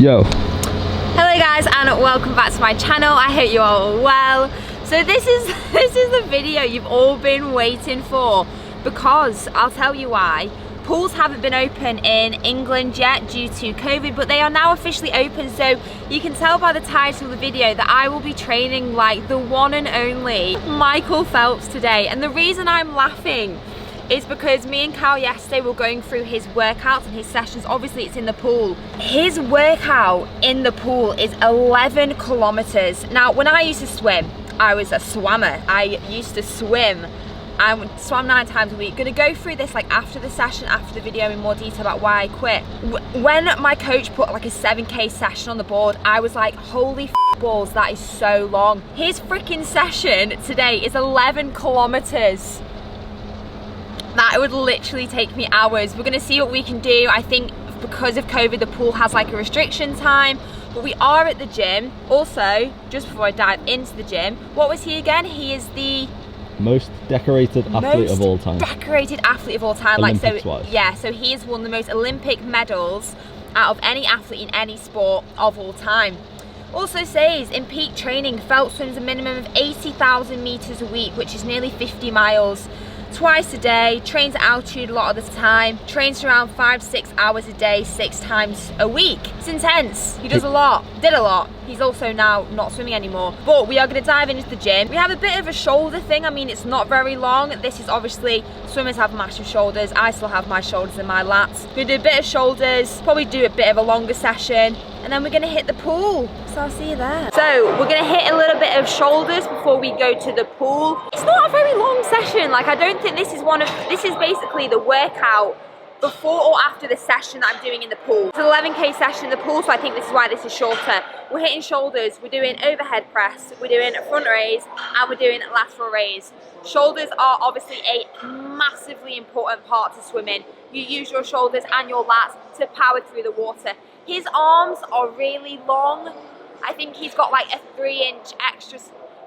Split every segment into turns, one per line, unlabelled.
Yo.
Hello guys and welcome back to my channel. I hope you all are well. So this is the video you've all been waiting for, because I'll tell you why. Pools haven't been open in England yet due to COVID, but they are now officially open. So you can tell by the title of the video that I will be training like the one and only Michael Phelps today. And the reason I'm laughing is because me and Cal yesterday were going through his workouts and his sessions. Obviously it's in the pool. His workout in the pool is 11 kilometers. Now when I used to swim, I was a swammer. I used to swim. I swam 9 times a week. Gonna go through this like after the session, after the video, in more detail about why I quit. When my coach put like a 7K session on the board, I was like, holy balls, that is so long. His freaking session today is 11 kilometers. That would literally take me hours. We're gonna see what we can do. I think because of COVID, the pool has like a restriction time, but we are at the gym. Also, just before I dive into the gym, what was he again? He is the
most decorated athlete of all time.
Decorated athlete of all time.
Olympics
like so,
wise.
yeah. So he has won the most Olympic medals out of any athlete in any sport of all time. Also says in peak training, Phelps swims a minimum of 80,000 meters a week, which is nearly 50 miles. Twice a day, trains at altitude a lot of the time, trains around 5-6 hours a day, 6 times a week. It's intense. He does a lot, did a lot. He's also now not swimming anymore. But we are gonna dive into the gym. We have a bit of a shoulder thing. I mean, it's not very long. This is obviously, swimmers have massive shoulders. I still have my shoulders and my lats. We're gonna do a bit of shoulders, probably do a bit of a longer session, and then we're gonna hit the pool. So I'll see you there. So we're gonna hit a little bit of shoulders before we go to the pool. It's not a very long session. Like, I don't think this is this is basically the workout before or after the session that I'm doing in the pool. It's an 11K session in the pool, so I think this is why this is shorter. We're hitting shoulders, we're doing overhead press, we're doing front raise, and we're doing lateral raise. Shoulders are obviously a massively important part to swimming. You use your shoulders and your lats to power through the water. His arms are really long. I think he's got like a 3-inch extra.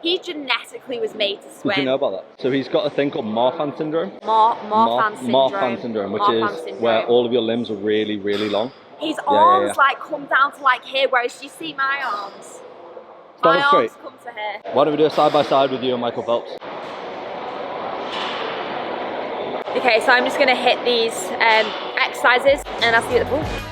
He genetically was made to swim.
Did you know about that? So he's got a thing called Marfan syndrome.
Marfan syndrome,
which is where all of your limbs are really, really long.
His arms like come down to like here, whereas you see my arms. My arms come to here.
Why don't we do a side by side with you and Michael Phelps?
Okay, so I'm just gonna hit these exercises and I'll see you at the pool.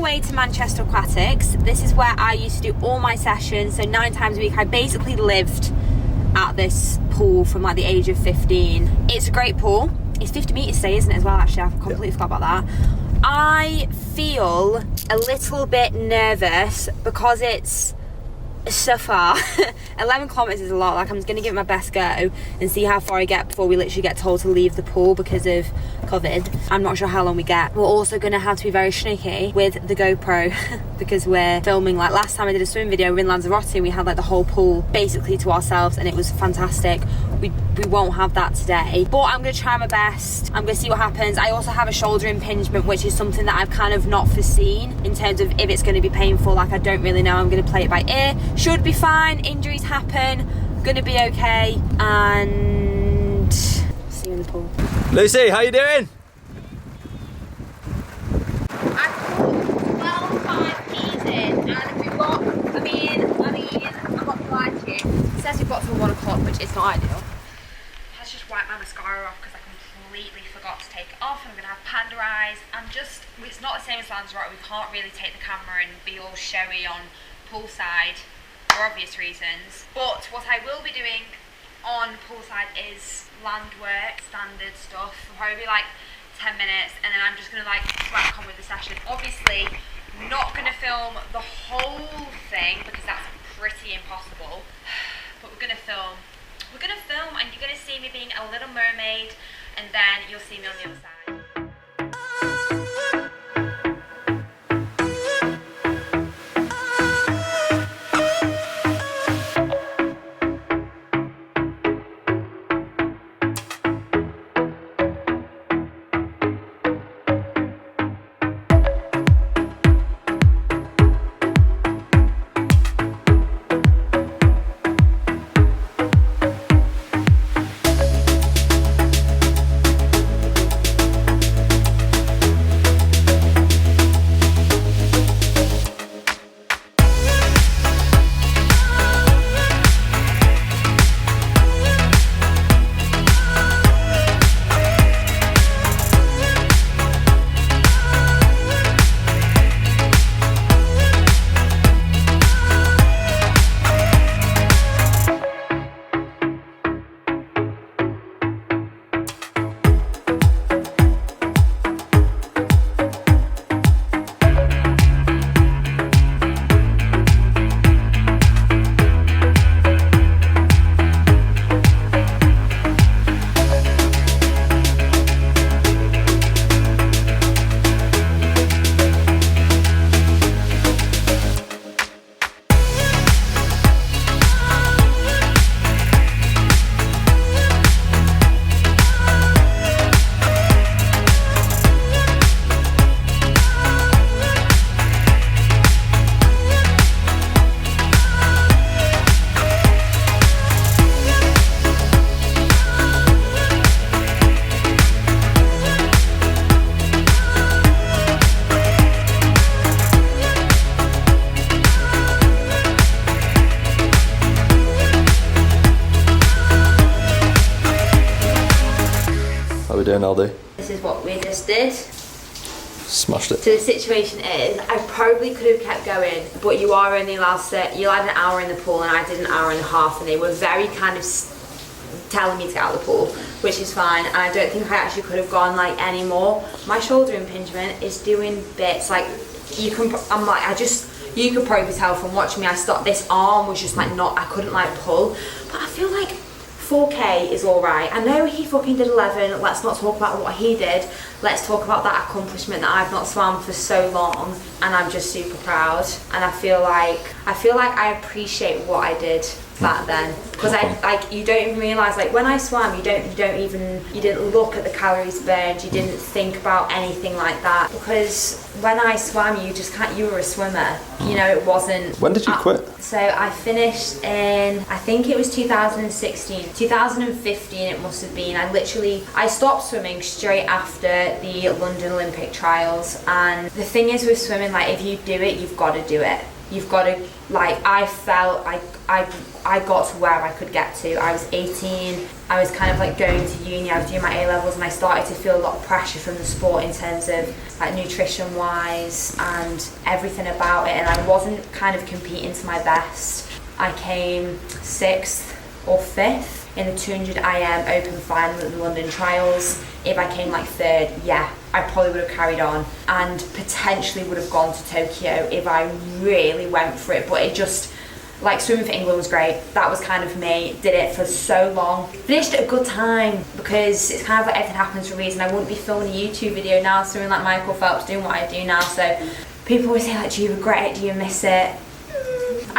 Way to Manchester Aquatics. This is where I used to do all my sessions, so 9 times a week. I basically lived at this pool from like the age of 15. It's a great pool. It's 50 meters today, isn't it, as well? Actually, I completely forgot about that. I feel a little bit nervous because it's so far. 11 kilometers is a lot. Like, I'm gonna give it my best go and see how far I get before we literally get told to leave the pool because of COVID. I'm not sure how long we get. We're also gonna have to be very sneaky with the GoPro because we're filming. Like last time I did a swim video, we were in Lanzarote and we had like the whole pool basically to ourselves and it was fantastic. We won't have that today, but I'm gonna try my best. I'm gonna see what happens. I also have a shoulder impingement, which is something that I've kind of not foreseen in terms of if it's gonna be painful. Like, I don't really know. I'm gonna play it by ear. Should be fine. Injuries happen. Gonna be okay. And see you in the pool.
Lucy, how you doing?
I put 12 5Ps in, and we've got, I mean, I'm not gonna lie to you. It says we've got till 1 o'clock, which is not ideal. Let's just wipe my mascara off because I completely forgot to take take it off. I'm gonna have panda eyes. It's not the same as Lanzarote. We can't really take the camera and be all showy on poolside for obvious reasons. But what I will be doing on poolside is land work, standard stuff, probably like 10 minutes, and then I'm just gonna like crack on with the session. Obviously, not gonna film the whole thing because that's pretty impossible, but we're gonna film and you're gonna see me being a little mermaid, and then you'll see me on the other side.
we doing, LD?
This is what we just did.
Smashed it.
So the situation is, I probably could have kept going, but you are only allowed to, you had an hour in the pool and I did an hour and a half, and they were very kind of telling me to get out of the pool, which is fine, and I don't think I actually could have gone like any more. My shoulder impingement is doing bits, like you can, I'm like, you could probably tell from watching me, I stopped, this arm was just like not, I couldn't like pull, but I feel like 4K is alright. I know he fucking did 11, let's not talk about what he did, let's talk about that accomplishment that I've not swam for so long, and I'm just super proud, and I feel like I appreciate what I did back then, because you don't even realise, like when I swam, you didn't look at the calories burned, you didn't think about anything like that, because when I swam, you were a swimmer, you know, it wasn't.
When did you quit?
So I finished in, I think it was 2016, 2015 it must have been. I stopped swimming straight after the London Olympic trials, and the thing is with swimming, like if you do it, you've got to do it. You've got to, like, I felt I got to where I could get to. I was 18, I was kind of like going to uni, I was doing my A-levels, and I started to feel a lot of pressure from the sport in terms of like nutrition wise and everything about it, and I wasn't kind of competing to my best. I came 6th or 5th in the 200 IM open final at the London trials. If I came like 3rd, yeah, I probably would have carried on and potentially would have gone to Tokyo if I really went for it, but it just, like, swimming for England was great. That was kind of me, did it for so long. Finished at a good time, because it's kind of like everything happens for a reason. I wouldn't be filming a YouTube video now, swimming like Michael Phelps, doing what I do now, so people always say, like, do you regret it, do you miss it?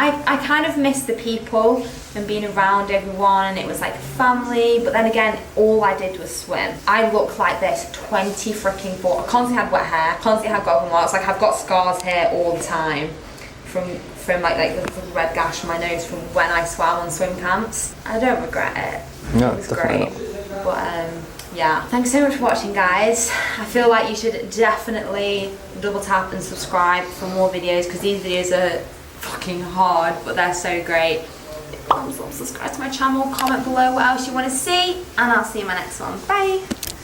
I kind of miss the people and being around everyone, and it was like family, but then again, all I did was swim. I look like this 20 freaking 4. I constantly had wet hair, constantly had golden locks, like I've got scars here all the time from like the red gash on my nose from when I swam on swim camps. I don't regret it.
No,
it was great. But yeah, thanks so much for watching, guys. I feel like you should definitely double tap and subscribe for more videos, because these videos are fucking hard, but they're so great. Thumbs up, subscribe to my channel, comment below what else you want to see, and I'll see you in my next one. Bye.